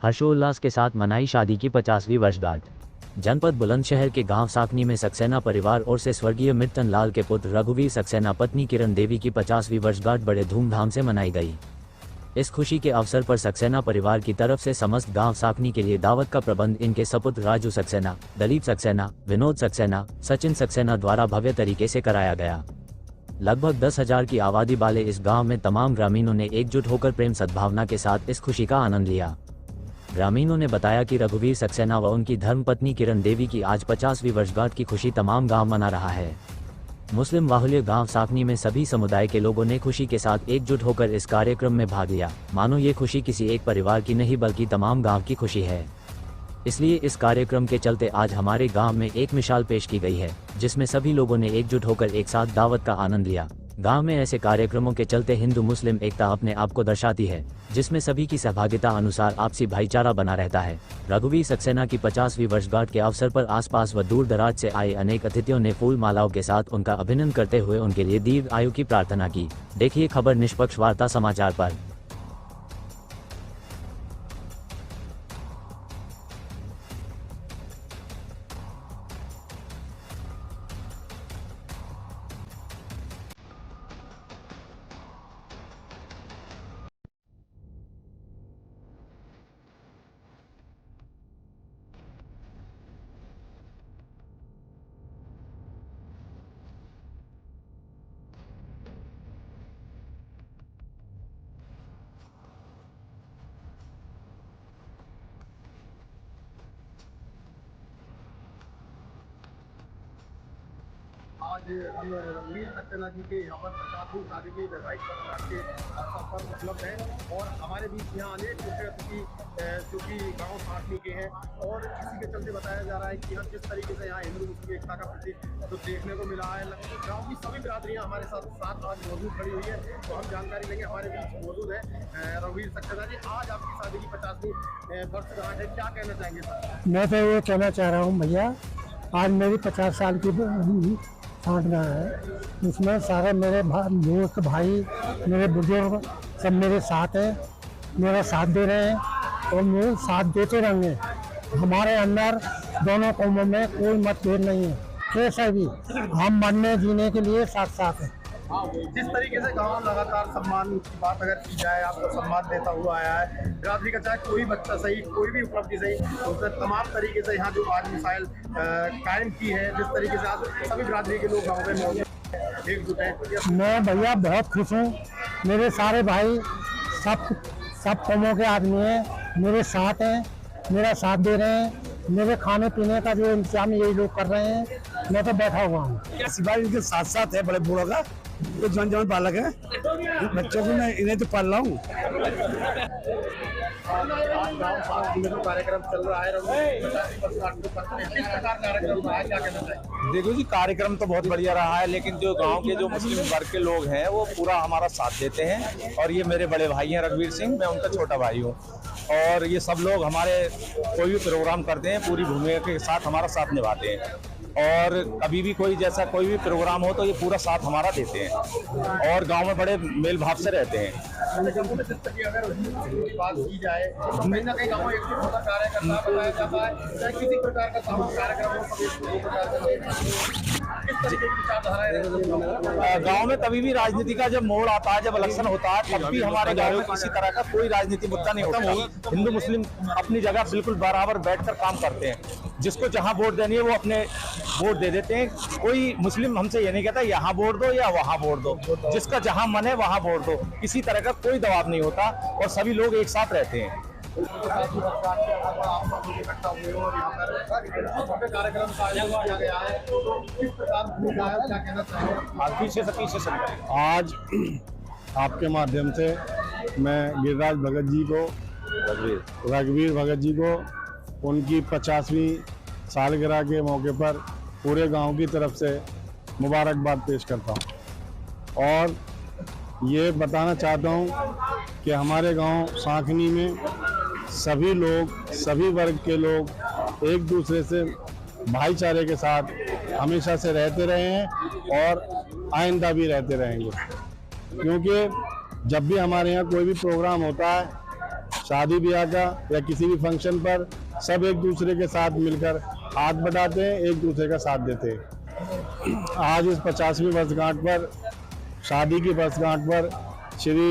हर्षोल्लास के साथ मनाई शादी की 50वीं वर्षगांठ। जनपद बुलंदशहर के गांव साकनी में सक्सेना परिवार और से स्वर्गीय मित्तन लाल के पुत्र रघुवीर सक्सेना पत्नी किरण देवी की 50वीं वर्षगांठ बड़े धूमधाम से मनाई गई। इस खुशी के अवसर पर सक्सेना परिवार की तरफ से समस्त गांव साकनी के लिए दावत का प्रबंध इनके सपुत्र राजू सक्सेना, दलीप सक्सेना, विनोद सक्सेना, सचिन सक्सेना द्वारा भव्य तरीके से कराया गया। लगभग 10,000 की आबादी वाले इस गांव में तमाम ग्रामीणों ने एकजुट होकर प्रेम सद्भावना के साथ इस खुशी का आनंद लिया। ग्रामीणों ने बताया कि रघुवीर सक्सेना व उनकी धर्मपत्नी किरण देवी की आज 50वीं वर्षगांठ की खुशी तमाम गांव मना रहा है। मुस्लिम बाहुल्य गांव साकनी में सभी समुदाय के लोगों ने खुशी के साथ एकजुट होकर इस कार्यक्रम में भाग लिया। मानो ये खुशी किसी एक परिवार की नहीं बल्कि तमाम गांव की खुशी है। इसलिए इस कार्यक्रम के चलते आज हमारे गांव में एक मिसाल पेश की गई है, जिसमें सभी लोगों ने एकजुट होकर एक साथ दावत का आनंद लिया। गांव में ऐसे कार्यक्रमों के चलते हिंदू मुस्लिम एकता अपने आप को दर्शाती है, जिसमें सभी की सहभागिता अनुसार आपसी भाईचारा बना रहता है। रघुवीर सक्सेना की 50वीं वर्षगांठ के अवसर पर आसपास व दूर दराज से आए अनेक अतिथियों ने फूल मालाओं के साथ उनका अभिनंदन करते हुए उनके लिए दीर्घ आयु की प्रार्थना की। देखिए खबर निष्पक्ष वार्ता समाचार पर। आज हम रघुवीर सक्सेना जी के यहाँ पर 50वीं शादी की बधाई के अवसर पर उपलब्ध है और हमारे बीच यहाँ अनेक लोग जो कि गाँव साकनी के हैं और इसी के चलते बताया जा रहा है कि यहाँ किस तरीके से यहाँ हिंदू मुस्लिम एकता का प्रतीक तो देखने को मिला है। गाँव की सभी बिरादरियाँ हमारे साथ आज मौजूद खड़ी हुई है, तो हम जानकारी लेंगे। हमारे बीच मौजूद है रघुवीर सक्सेना जी। आज आपकी शादी की 50वीं वर्षगांठ है, क्या कहना चाहेंगे सर? मैं तो ये कहना चाह रहा हूँ भैया, आज मेरी 50 साल की साठगांठ है। इसमें सारे मेरे दोस्त भाई मेरे बुजुर्ग सब मेरे साथ हैं, मेरा साथ दे रहे हैं और मेरे साथ देते रहेंगे। हमारे अंदर दोनों कौमों में कोई मतभेद नहीं है, कैसे भी हम मरने जीने के लिए साथ साथ हैं। जिस तरीके से गांव लगातार सम्मान की बात अगर की जाए, आपको सम्मान देता हुआ आया है, बिरादरी का चाहे कोई बच्चा सही, कोई भी उपलब्धि सही, तो उसने तमाम तरीके से यहाँ जो आज मिसाइल कायम की है, जिस तरीके से आज सभी बिरादरी के लोग गाँव में मौजूद एकजुट हैं। मैं भैया बहुत खुश हूँ। मेरे सारे भाई सब कौमों के आदमी हैं, मेरे साथ हैं, मेरा साथ दे रहे हैं। मेरे खाने पीने का जो इंतजाम यही लोग कर रहे हैं, मैं तो बैठा हुआ हूँ। सिवाय इनके साथ साथ है बड़े बूढ़ों का, तो जवान बालक है, बच्चों को मैं इन्हें तो पाल रहा हूँ। कार्यक्रम चल रहा है, देखो जी, कार्यक्रम तो बहुत बढ़िया रहा है, लेकिन जो गांव के जो मुस्लिम वर्ग के लोग हैं वो पूरा हमारा साथ देते हैं। और ये मेरे बड़े भाई हैं रघुवीर सिंह, मैं उनका छोटा भाई हूँ। और ये सब लोग हमारे कोई भी प्रोग्राम करते हैं पूरी भूमिका के साथ हमारा साथ निभाते हैं। और कभी भी कोई भी प्रोग्राम हो तो ये पूरा साथ हमारा देते हैं और गांव में बड़े मेल भाव से रहते हैं। बात की जाए तो कहीं ना कहीं गाँव एक कार्य करना बताया जाता है, चाहे किसी प्रकार का कार्यक्रम हो। गांव में कभी भी राजनीति का जब मोड़ आता है, जब इलेक्शन होता है, तब भी हमारे गांव में किसी तरह का कोई राजनीति मुद्दा नहीं होता। हिंदू मुस्लिम अपनी जगह बिल्कुल बराबर बैठकर काम करते हैं। जिसको जहां वोट देनी है वो अपने वोट दे देते हैं। कोई मुस्लिम हमसे ये नहीं कहता यहाँ वोट दो या वहाँ वोट दो, जिसका जहां मन है वहां वोट दो। किसी तरह का कोई दबाव नहीं होता और सभी लोग एक साथ रहते हैं। आज आपके माध्यम से मैं गिरिराज भगत जी को, रघुवीर भगत जी को उनकी 50वीं सालगिरह के मौके पर पूरे गांव की तरफ से मुबारकबाद पेश करता हूं। और ये बताना चाहता हूं कि हमारे गांव साकनी में सभी लोग, सभी वर्ग के लोग एक दूसरे से भाईचारे के साथ हमेशा से रहते रहे हैं और आइंदा भी रहते रहेंगे। क्योंकि जब भी हमारे यहाँ कोई भी प्रोग्राम होता है, शादी ब्याह का या किसी भी फंक्शन पर सब एक दूसरे के साथ मिलकर हाथ बटाते हैं, एक दूसरे का साथ देते हैं। आज इस 50वीं वर्षगांठ पर, शादी की वर्षगांठ पर श्री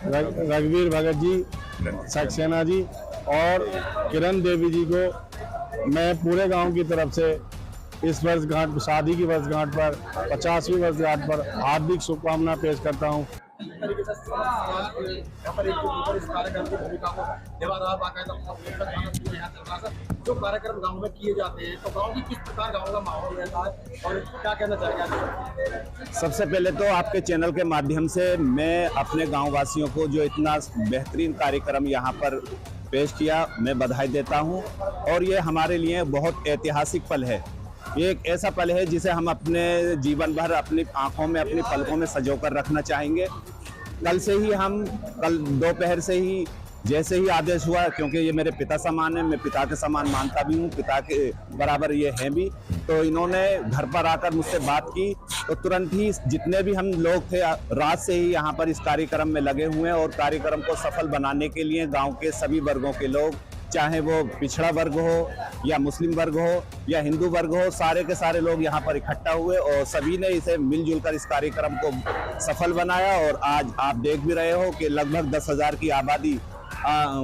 रघुवीर भगत जी, सक्सेना जी और किरण देवी जी को मैं पूरे गांव की तरफ से इस वर्षगांठ, शादी की वर्षगांठ पर, 50वीं वर्षगांठ पर हार्दिक शुभकामना पेश करता हूं। तरीके से यहाँ पर एक इस कार्यक्रम की भूमिका को निभा बाकायदा यहाँ चल रहा है। जो कार्यक्रम गांव में किए जाते हैं तो गांव की किस प्रकार गांव का माहौल रहता है और क्या कहना चाहेंगे? सबसे पहले तो आपके चैनल के माध्यम से मैं अपने गाँव वासियों को जो इतना बेहतरीन कार्यक्रम यहाँ पर पेश किया, मैं बधाई देता हूँ। और ये हमारे लिए बहुत ऐतिहासिक पल है। ये एक ऐसा पल है जिसे हम अपने जीवन भर अपनी आंखों में, अपनी पलकों में संजोकर रखना चाहेंगे। कल दोपहर से ही जैसे ही आदेश हुआ, क्योंकि ये मेरे पिता समान है, मैं पिता के समान मानता भी हूँ, पिता के बराबर ये हैं भी, तो इन्होंने घर पर आकर मुझसे बात की तो तुरंत ही जितने भी हम लोग थे रात से ही यहाँ पर इस कार्यक्रम में लगे हुए हैं। और कार्यक्रम को सफल बनाने के लिए गाँव के सभी वर्गों के लोग, चाहे वो पिछड़ा वर्ग हो या मुस्लिम वर्ग हो या हिंदू वर्ग हो, सारे के सारे लोग यहाँ पर इकट्ठा हुए और सभी ने इसे मिलजुल कर इस कार्यक्रम को सफल बनाया। और आज आप देख भी रहे हो कि लगभग 10,000 की आबादी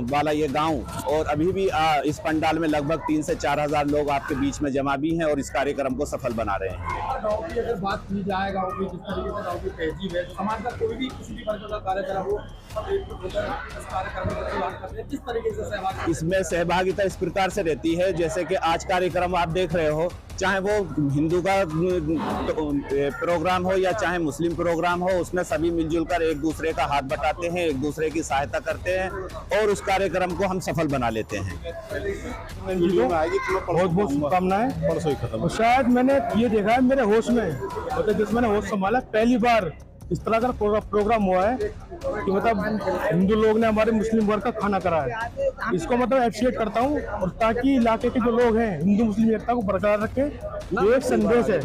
वाला ये गांव, और अभी भी इस पंडाल में लगभग 3 से 4,000 लोग आपके बीच में जमा भी हैं और इस कार्यक्रम को सफल बना रहे हैं। गाँव की अगर बात की जाए, गाँव की जिस तरीके से गाँव की तहजीब है, समाज का कोई भी किसी भी वर्ग का कार्यक्रम हो, सब एकजुट होकर इस कार्यक्रम में शुरुआत करते हैं। किस तरीके से सहभागिता? इसमें सहभागिता इस प्रकार से रहती है जैसे कि आज कार्यक्रम आप देख रहे हो, चाहे वो हिंदू का प्रोग्राम हो या चाहे मुस्लिम प्रोग्राम हो, उसमें सभी मिलजुल कर एक दूसरे का हाथ बटाते हैं, एक दूसरे की सहायता करते हैं और उस कार्यक्रम को हम सफल बना लेते हैं। बहुत बहुत शुभकामनाएं। परसों ही खत्म। और शायद मैंने ये देखा है मेरे होश में, मतलब जिस मैंने होश संभाला, पहली बार इस तरह का प्रोग्राम हुआ है कि मतलब हिंदू लोग ने हमारे मुस्लिम वर्ग का खाना कराया। इसको मतलब एप्रिशिएट करता हूँ, और ताकि इलाके के जो लोग हैं हिंदू मुस्लिम एकता को बरकरार रखें। ये एक संदेश है,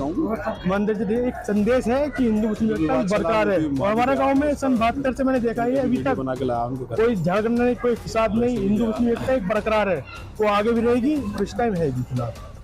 मंदिर से एक संदेश है कि हिंदू मुस्लिम एकता बरकरार है। और हमारे गाँव में सन 72 से मैंने देखा है अभी तक कोई झगड़ा नहीं, कोई फिसाद नहीं, हिंदू मुस्लिम एकता एक बरकरार है, वो आगे भी रहेगी, इस टाइम है भी फिलहाल।